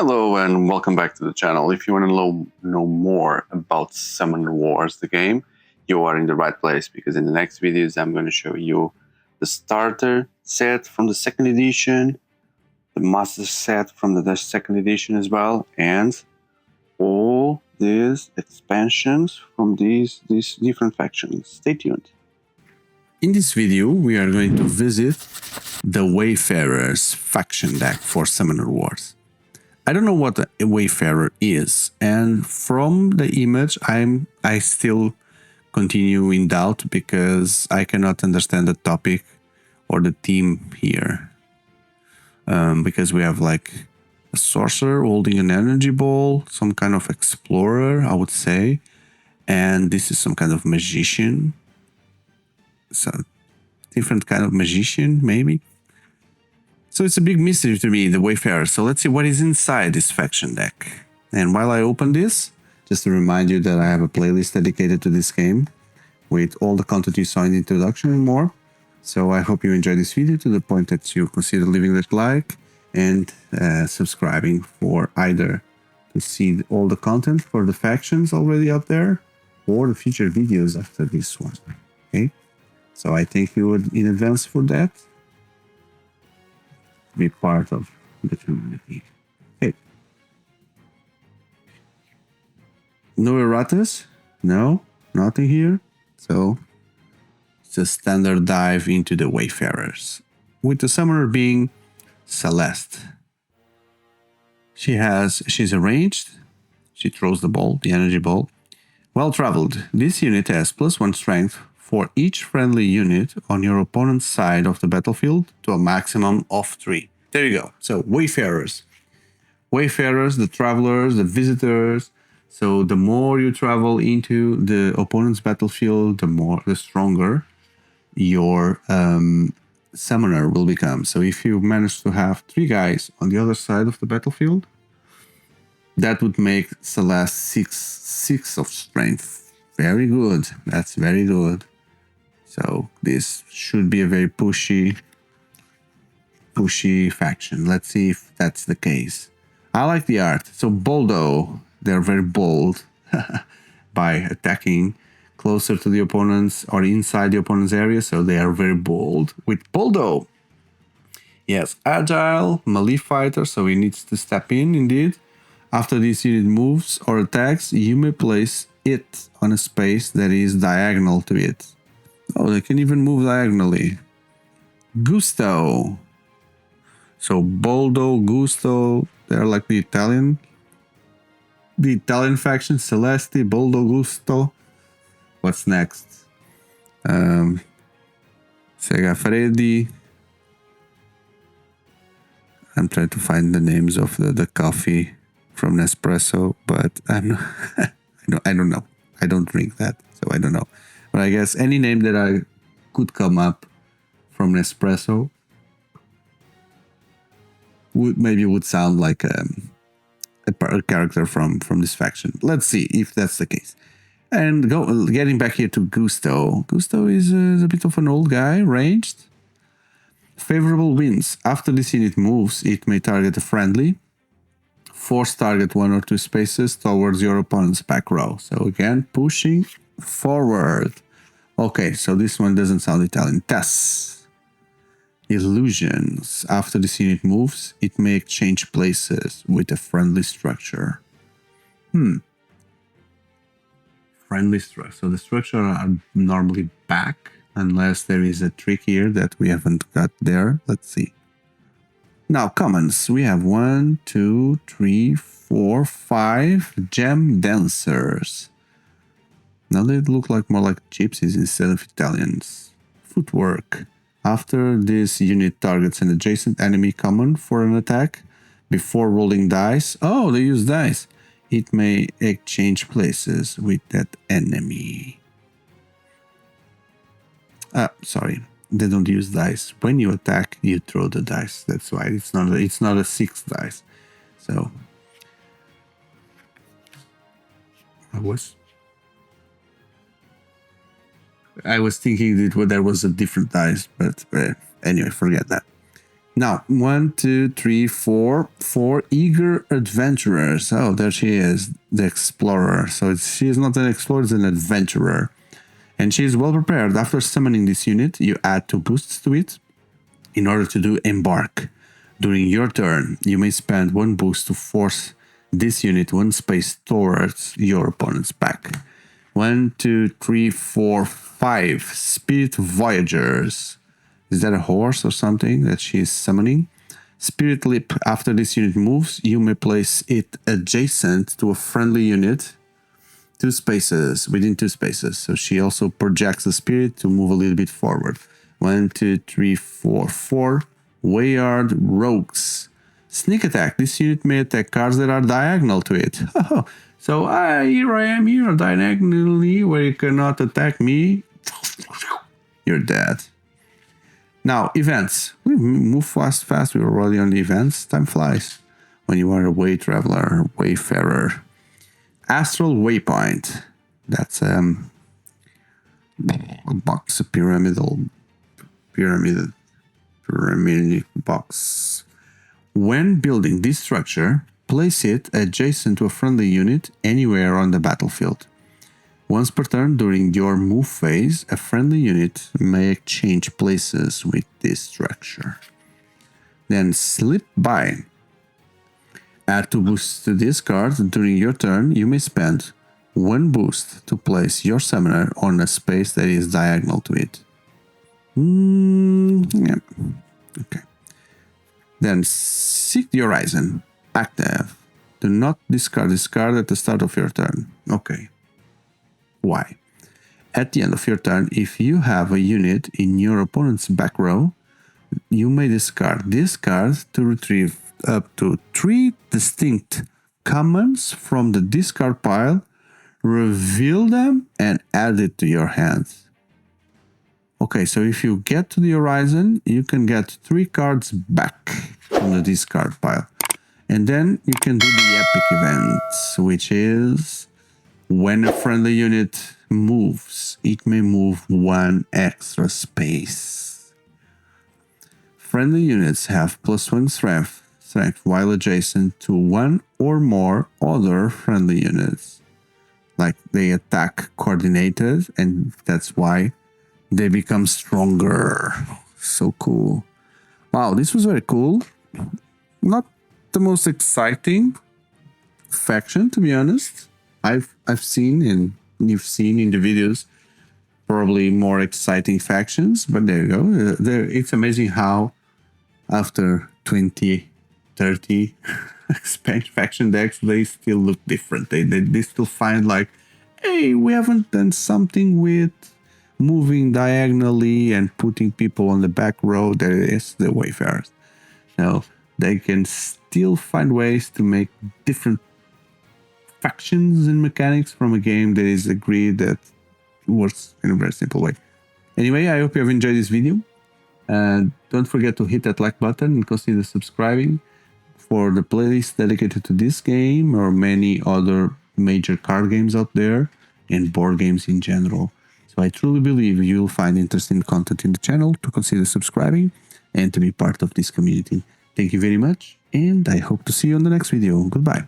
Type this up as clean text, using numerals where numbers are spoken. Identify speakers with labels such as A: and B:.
A: Hello and welcome back to the channel. If you want to know more about Summoner Wars, the game, you are in the right place, because in the next videos I'm going to show you the starter set from the second edition, the master set from the second edition as well, and all these expansions from these different factions. Stay tuned. In this video we are going to visit the Wayfarers faction deck for Summoner Wars. I don't know what a Wayfarer is, and from the image I still continue in doubt because I cannot understand the topic or the theme here. Because we have like a sorcerer holding an energy ball, some kind of explorer, I would say, and this is some kind of magician. So different kind of magician, maybe. So it's a big mystery to me, the Wayfarer. So let's see what is inside this faction deck. And while I open this, just to remind you that I have a playlist dedicated to this game with all the content you saw in the introduction and more. So I hope you enjoyed this video to the point that you consider leaving that like and subscribing for either to see all the content for the factions already up there or the future videos after this one. Okay, so I thank you in advance for that. Be part of the community. Okay. No erratas? No, nothing here. So it's a standard dive into the Wayfarers, with the summoner being Celeste. She's arranged. She throws the ball, the energy ball. Well traveled. This unit has +1 strength for each friendly unit on your opponent's side of the battlefield to a maximum of 3. There you go. So Wayfarers. Wayfarers, the travelers, the visitors. So the more you travel into the opponent's battlefield, the stronger your summoner will become. So if you manage to have 3 guys on the other side of the battlefield, that would make Celeste 6 of strength. Very good. That's very good. So this should be a very pushy faction. Let's see if that's the case. I like the art. So Boldo, they're very bold by attacking closer to the opponents or inside the opponent's area. So they are very bold with Boldo. Yes, agile, melee fighter. So he needs to step in indeed. After this unit moves or attacks, you may place it on a space that is diagonal to it. Oh, they can even move diagonally. Gusto. So Boldo, Gusto, they're like the Italian faction. Celeste, Boldo, Gusto. What's next? Segafreddi. I'm trying to find the names of the coffee from Nespresso, but I'm not, I don't know. I don't drink that, so I don't know. But I guess any name that I could come up from Nespresso would sound like a character from this faction. Let's see if that's the case. And getting back here to Gusto. Gusto is a bit of an old guy, ranged. Favorable wins. After this unit moves, it may target a friendly. Force target 1 or 2 spaces towards your opponent's back row. So again, pushing forward. Okay, so this one doesn't sound Italian. Tess. Illusions. After this unit moves, it may exchange places with a friendly structure. Friendly structure. So the structure are normally back, unless there is a trick here that we haven't got there. Let's see. Now, commons. We have 1, 2, 3, 4, 5 gem dancers. Now they look like more like gypsies instead of Italians. Footwork. After this unit targets an adjacent enemy common for an attack, before rolling dice, oh, they use dice, it may exchange places with that enemy. Sorry, they don't use dice. When you attack, you throw the dice. That's why it's not a 6 dice. So I was thinking that there was a different dice, but anyway, forget that.
B: Now, 1, 2, 3, 4, 4 eager adventurers. Oh, there she is, the explorer. So she is not an explorer, it's an adventurer. And she is well prepared. After summoning this unit, you add 2 boosts to it in order to do Embark. During your turn, you may spend 1 boost to force this unit 1 space towards your opponent's back. 1, 2, 3, 4, 5 Spirit Voyagers. Is that a horse or something that she is summoning? Spirit Leap. After this unit moves, you may place it adjacent to a friendly unit 2 spaces, within 2 spaces. So she also projects the spirit to move a little bit forward. 1, 2, 3, 4, 4 Wayfarers Rogues. Sneak attack. This unit may attack cards that are diagonal to it. So here I am here diagonally where you cannot attack me. You're dead. Now, events. We move fast. We're already on the events. Time flies when you are a way traveler, wayfarer. Astral Waypoint. That's a box, a pyramid box. When building this structure, place it adjacent to a friendly unit anywhere on the battlefield. Once per turn during your move phase, a friendly unit may exchange places with this structure. Then slip by. Add 2 boosts to this card. During your turn, you may spend 1 boost to place your summoner on a space that is diagonal to it. Yeah. Okay. Then Seek the Horizon. Active. Do not discard this card at the start of your turn. Okay. Why? At the end of your turn, if you have a unit in your opponent's back row, you may discard this card to retrieve up to 3 distinct commons from the discard pile, reveal them, and add it to your hands. Okay, so if you get to the horizon, you can get 3 cards back from the discard pile. And then you can do the epic event, which is when a friendly unit moves, it may move 1 extra space. Friendly units have +1 strength while adjacent to 1 or more other friendly units. Like they attack coordinated, and that's why they become stronger. So cool. Wow, this was very cool. Not the most exciting faction, to be honest. I've seen, and you've seen in the videos, probably more exciting factions, but there you go. It's amazing how after 20, 30 expansion faction decks, they still look different. They still find like, hey, we haven't done something with moving diagonally and putting people on the back row. There is the Wayfarers. So they can still find ways to make different factions and mechanics from a game that is agreed that works in a very simple way. Anyway, I hope you have enjoyed this video. Don't forget to hit that like button and consider subscribing for the playlist dedicated to this game or many other major card games out there and board games in general. So I truly believe you'll find interesting content in the channel to consider subscribing and to be part of this community. Thank you very much, and I hope to see you on the next video. Goodbye.